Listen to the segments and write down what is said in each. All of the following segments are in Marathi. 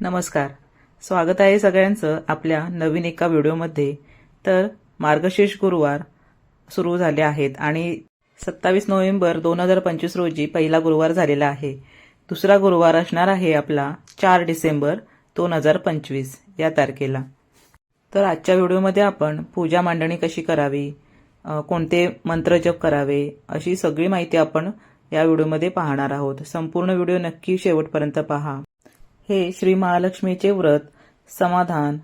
नमस्कार. स्वागत आहे सगळ्यांचं आपल्या नवीन एका व्हिडिओमध्ये. तर मार्गशीर्ष गुरुवार सुरू झाले आहेत आणि 27 नोव्हेंबर 2025 रोजी पहिला गुरुवार झालेला आहे. दुसरा गुरुवार असणार आहे आपला 4 डिसेंबर 2025 या तारखेला. तर आजच्या व्हिडिओमध्ये आपण पूजा मांडणी कशी करावी, कोणते मंत्र जप करावे, अशी सगळी माहिती आपण या व्हिडिओमध्ये पाहणार आहोत. संपूर्ण व्हिडिओ नक्की शेवटपर्यंत पहा. हे श्री महालक्ष्मीचे व्रत समाधान,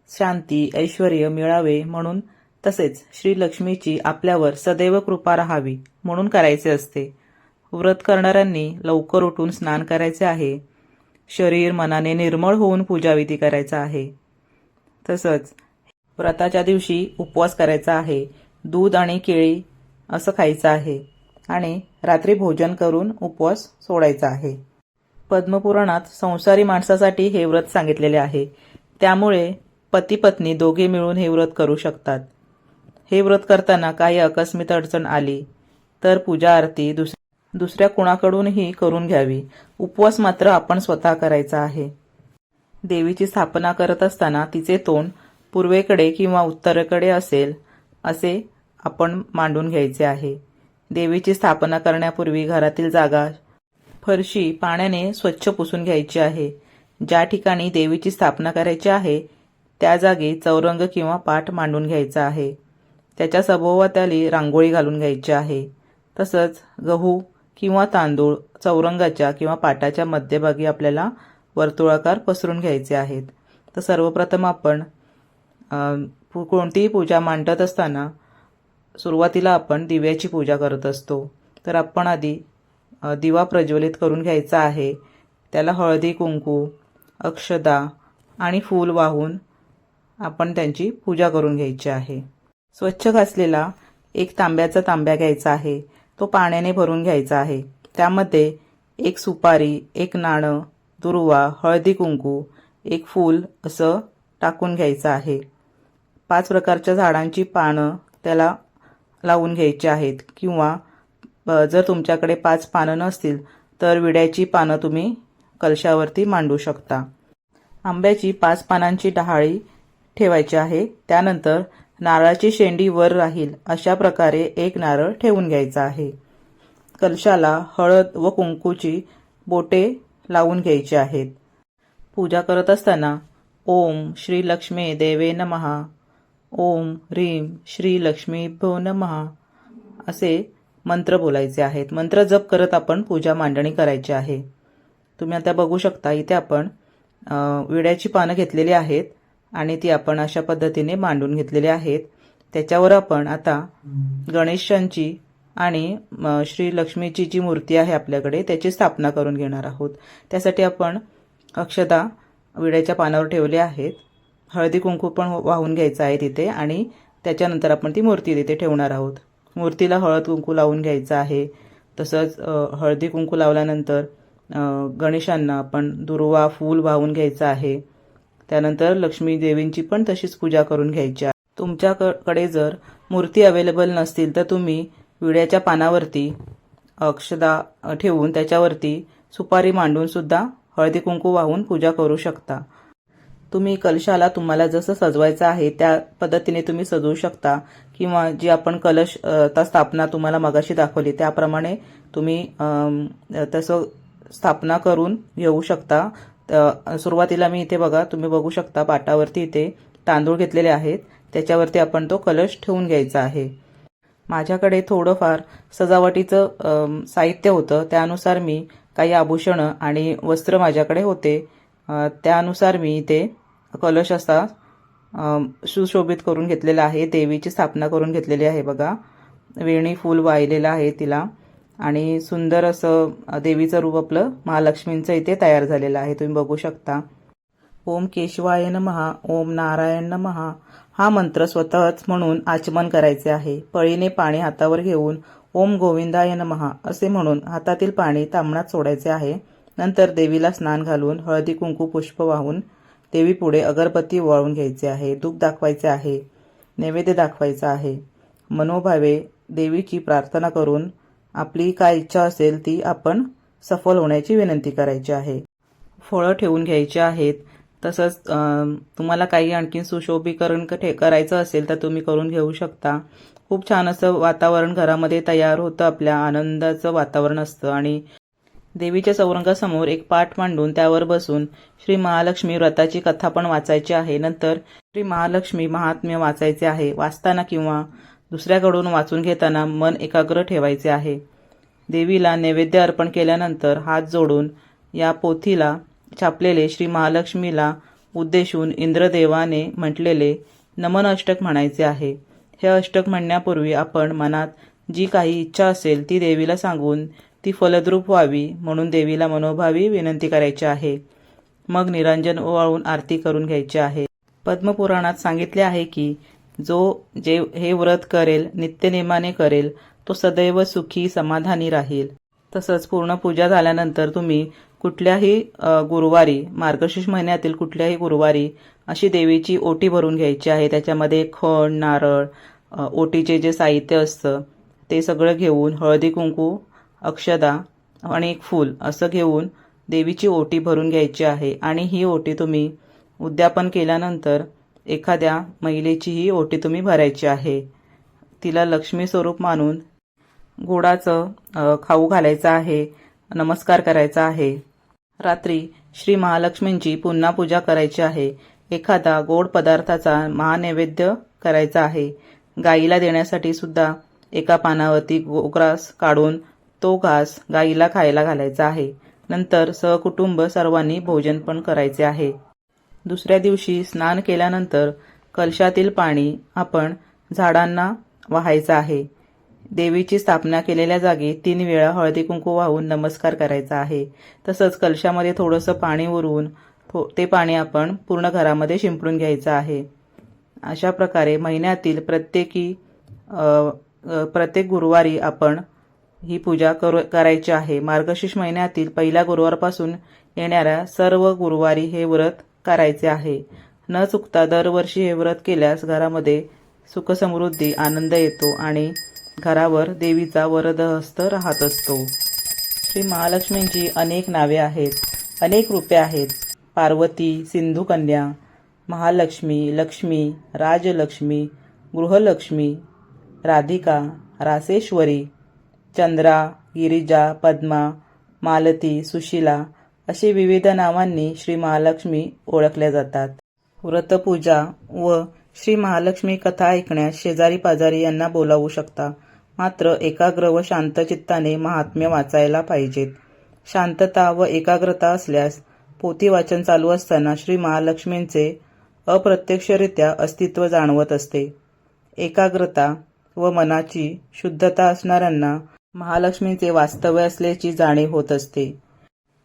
शांती, ऐश्वर्य मिळावे म्हणून, तसेच श्री लक्ष्मीची आपल्यावर सदैव कृपा राहावी म्हणून करायचे असते. व्रत करणाऱ्यांनी लवकर उठून स्नान करायचे आहे. शरीर मनाने निर्मळ होऊन पूजाविधी करायचा आहे. तसंच व्रताच्या दिवशी उपवास करायचा आहे. दूध आणि केळी असं खायचं आहे आणि रात्री भोजन करून उपवास सोडायचा आहे. पद्मपुराणात संसारी माणसासाठी हे व्रत सांगितलेले आहे. त्यामुळे पती पत्नी दोघे मिळून हे व्रत करू शकतात. हे व्रत करताना काही आकस्मिक अडचण आली तर पूजा आरती दुसऱ्या कुणाकडूनही करून घ्यावी. उपवास मात्र आपण स्वतः करायचा आहे. देवीची स्थापना करत असताना तिचे तोंड पूर्वेकडे किंवा उत्तरेकडे असेल असे आपण मांडून घ्यायचे आहे. देवीची स्थापना करण्यापूर्वी घरातील जागा, फरशी पाण्याने स्वच्छ पुसून घ्यायची आहे. ज्या ठिकाणी देवीची स्थापना करायची आहे त्या जागी चौरंग किंवा पाट मांडून घ्यायचा आहे. त्याच्या सभोवताली रांगोळी घालून घ्यायची आहे. तसंच गहू किंवा तांदूळ चौरंगाच्या किंवा पाटाच्या मध्यभागी आपल्याला वर्तुळाकार पसरून घ्यायचे आहेत. तर सर्वप्रथम आपण कोणतीही पूजा मांडत असताना सुरुवातीला आपण दिव्याची पूजा करत असतो. तर आपण आधी दिवा प्रज्वलित करून घ्यायचा आहे. त्याला हळदी कुंकू, अक्षदा आणि फूल वाहून आपण त्यांची पूजा करून घ्यायची आहे. स्वच्छ घासलेला एक तांब्याचा तांब्या घ्यायचा आहे. तो पाण्याने भरून घ्यायचा आहे. त्यामध्ये एक सुपारी, एक नाणं, दुर्वा, हळदी कुंकू, एक फूल असं टाकून घ्यायचं आहे. 5 प्रकारच्या झाडांची पानं त्याला लावून घ्यायची आहेत. किंवा जर तुमच्याकडे 5 पानं नसतील तर विड्याची पानं तुम्ही कलशावरती मांडू शकता. आंब्याची 5 पानांची डहाळी ठेवायची आहे. त्यानंतर नारळाची शेंडी वर राहील अशा प्रकारे एक नारळ ठेवून घ्यायचा आहे. कलशाला हळद व कुंकूची बोटे लावून घ्यायची आहेत. पूजा करत असताना ओम श्री लक्ष्मी देवे नमः, ओम ह्रीं श्री लक्ष्मीभ्यो नमः असे मंत्र बोलायचे आहेत. मंत्र जप करत आपण पूजा मांडणी करायची आहे. तुम्ही आता बघू शकता इथे आपण विड्याची पानं घेतलेली आहेत आणि ती आपण अशा पद्धतीने मांडून घेतलेली आहेत. त्याच्यावर आपण आता गणेशांची आणि श्री लक्ष्मीची जी मूर्ती आहे आपल्याकडे त्याची स्थापना करून घेणार आहोत. त्यासाठी आपण अक्षदा विड्याच्या पानावर ठेवले आहेत. हळदी कुंकू पण वाहून घ्यायचं आहे तिथे आणि त्याच्यानंतर आपण ती मूर्ती तिथे ठेवणार आहोत. मूर्तीला हळद कुंकू लावून घ्यायचं आहे. तसंच हळदी कुंकू लावल्यानंतर गणेशांना आपण दुर्वा फूल वाहून घ्यायचं आहे. त्यानंतर लक्ष्मी देवींची पण तशीच पूजा करून घ्यायची आहे. तुमच्याकडे जर मूर्ती अवेलेबल नसतील तर तुम्ही विड्याच्या पानावरती अक्षदा ठेवून त्याच्यावरती सुपारी मांडून सुद्धा हळदी कुंकू वाहून पूजा करू शकता. तुम्ही कलशाला तुम्हाला जसं सजवायचं आहे त्या पद्धतीने तुम्ही सजवू शकता. किंवा जी आपण कलश स्थापना तुम्हाला मगाशी दाखवली त्याप्रमाणे तुम्ही तसं स्थापना करून घेऊ शकता. सुरुवातीला मी इथे बघा तुम्ही बघू शकता पाटावरती इथे तांदूळ घेतलेले आहेत. त्याच्यावरती आपण तो कलश ठेवून घ्यायचा आहे. माझ्याकडे थोडंफार सजावटीचं साहित्य होतं. त्यानुसार मी काही आभूषणं आणि वस्त्र माझ्याकडे होते. त्यानुसार मी इथे कलश असा सुशोभित करून घेतलेला आहे. देवीची स्थापना करून घेतलेली आहे. बघा वेणी फूल वाहिलेलं आहे तिला आणि सुंदर असं देवीचं रूप आपलं महालक्ष्मींचं इथे तयार झालेलं आहे. तुम्ही बघू शकता. ओम केशवाय नमः, ओम नारायण नमः हा मंत्र स्वतःच म्हणून आचमन करायचे आहे. पळीने पाणी हातावर घेऊन ओम गोविंदाय नमः असे म्हणून हातातील पाणी तांबणात सोडायचे आहे. नंतर देवीला स्नान घालून हळदी कुंकू पुष्प वाहून देवीपुढे अगरबत्ती ओवाळून घ्यायचे आहे. धूप दाखवायचे आहे. नैवेद्य दाखवायचा आहे. मनोभावे देवीची प्रार्थना करून आपली काय इच्छा असेल ती आपण सफल होण्याची विनंती करायची आहे. फळं ठेवून घ्यायची आहेत. तसंच तुम्हाला काही आणखी सुशोभीकरण करायचं असेल तर तुम्ही करून घेऊ शकता. खूप छान असं वातावरण घरामध्ये तयार होतं, आपल्या आनंदाचं वातावरण असतं. आणि देवीच्या चौरंगासमोर एक पाट मांडून त्यावर बसून श्री महालक्ष्मी व्रताची कथा पण वाचायची आहे. नंतर श्री महालक्ष्मी महात्म्य वाचायचे आहे. वाचताना किंवा दुसऱ्याकडून वाचून घेताना मन एकाग्र ठेवायचे आहे. देवीला नैवेद्य अर्पण केल्यानंतर हात जोडून या पोथीला छापलेले श्री महालक्ष्मीला उद्देशून इंद्रदेवाने म्हटलेले नमन अष्टक म्हणायचे आहे. हे अष्टक म्हणण्यापूर्वी आपण मनात जी काही इच्छा असेल ती देवीला सांगून ती फलद्रूप व्हावी म्हणून देवीला मनोभावी विनंती करायची आहे. मग निरांजन ओवाळून आरती करून घ्यायची आहे. पद्मपुराणात सांगितले आहे की जे हे व्रत करेल, नित्यनेमाने करेल, तो सदैव सुखी समाधानी राहील. तसंच पूर्ण पूजा झाल्यानंतर तुम्ही कुठल्याही गुरुवारी, मार्गशीर्ष महिन्यातील कुठल्याही गुरुवारी अशी देवीची ओटी भरून घ्यायची आहे. त्याच्यामध्ये खण, नारळ, ओटीचे जे साहित्य असतं ते सगळं घेऊन हळदी कुंकू, अक्षदा आणि एक फूल असं घेऊन देवीची ओटी भरून घ्यायची आहे. आणि ही ओटी तुम्ही उद्यापन केल्यानंतर एखाद्या महिलेची ही ओटी तुम्ही भरायची आहे. तिला लक्ष्मी स्वरूप मानून गोडाचं खाऊ घालायचं आहे, नमस्कार करायचा आहे. रात्री श्री महालक्ष्मींची पुन्हा पूजा करायची आहे. एखादा गोड पदार्थाचा महानैवेद्य करायचा आहे. गाईला देण्यासाठी सुद्धा एका पानावरती गोग्रास काढून तो घास गाईला खायला घालायचा आहे. नंतर सहकुटुंब सर्वांनी भोजन पण करायचे आहे. दुसऱ्या दिवशी स्नान केल्यानंतर कलशातील पाणी आपण झाडांना वाहायचं आहे. देवीची स्थापना केलेल्या जागी 3 वेळा हळदी कुंकू वाहून नमस्कार करायचा आहे. तसंच कलशामध्ये थोडंसं पाणी उरून ते पाणी आपण पूर्ण घरामध्ये शिंपडून घ्यायचं आहे. अशा प्रकारे महिन्यातील प्रत्येक गुरुवारी आपण ही पूजा करायची आहे. मार्गशीर्ष महिन्यातील पहिल्या गुरुवारपासून येणाऱ्या सर्व गुरुवारी हे व्रत करायचे आहे. न चुकता दरवर्षी हे व्रत केल्यास घरामध्ये सुखसमृद्धी, आनंद येतो आणि घरावर देवीचा वरदहस्त राहत असतो. श्री महालक्ष्मींची अनेक नावे आहेत, अनेक रूपे आहेत. पार्वती, सिंधुकन्या, महालक्ष्मी, लक्ष्मी, राजलक्ष्मी, गृहलक्ष्मी, राधिका, रासेश्वरी, चंद्रा, गिरिजा, पद्मा, मालती, सुशीला अशी विविध नावांनी श्री महालक्ष्मी ओळखल्या जातात. व्रतपूजा व श्री महालक्ष्मी कथा ऐकण्यास शेजारी पाजारी यांना बोलावू शकता. मात्र एकाग्र व शांत चित्ताने महात्म्य वाचायला पाहिजेत. शांतता व एकाग्रता असल्यास पोथी वाचन चालू असताना श्री महालक्ष्मींचे अप्रत्यक्षरित्या अस्तित्व जाणवत असते. एकाग्रता व मनाची शुद्धता असणाऱ्यांना महालक्ष्मींचे वास्तव्य असल्याची जाणीव होत असते.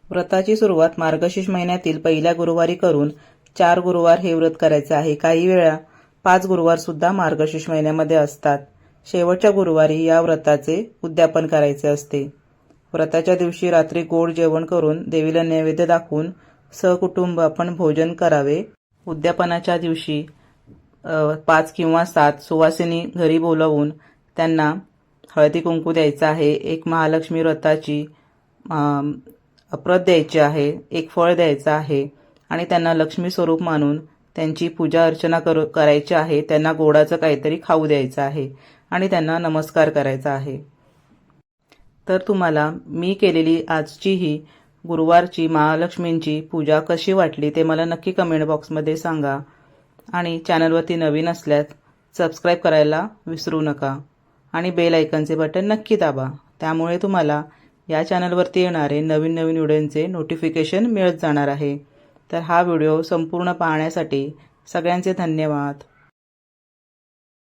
व्रताची सुरुवात मार्गशीर्ष महिन्यातील पहिल्या गुरुवारी करून 4 गुरुवार हे व्रत करायचे आहे. काही वेळा 5 गुरुवार सुद्धा मार्गशीर्ष महिन्यामध्ये असतात. शेवटच्या गुरुवारी या व्रताचे उद्यापन करायचे असते. व्रताच्या दिवशी रात्री गोड जेवण करून देवीला नैवेद्य दाखवून सहकुटुंब आपण भोजन करावे. उद्यापनाच्या दिवशी 5 किंवा 7 सुवासिनी घरी बोलावून त्यांना हळदी कुंकू द्यायचं आहे. एक महालक्ष्मी व्रताची प्रत द्यायची आहे, एक फळ द्यायचं आहे आणि त्यांना लक्ष्मी स्वरूप मानून त्यांची पूजा अर्चना करायची आहे. त्यांना गोडाचं काहीतरी खाऊ द्यायचं आहे आणि त्यांना नमस्कार करायचा आहे. तर तुम्हाला मी केलेली आजची ही गुरुवारची महालक्ष्मींची पूजा कशी वाटली ते मला नक्की कमेंट बॉक्समध्ये सांगा. आणि चॅनलवरती नवीन असल्यास सबस्क्राईब करायला विसरू नका आणि बेल आयकॉनचे बटन नक्की दाबा. त्यामुळे तुम्हाला या चॅनलवरती येणारे नवीन व्हिडिओचे नोटिफिकेशन मिळत जाणार आहे. तर हा व्हिडिओ संपूर्ण पाहण्यासाठी सगळ्यांचे धन्यवाद.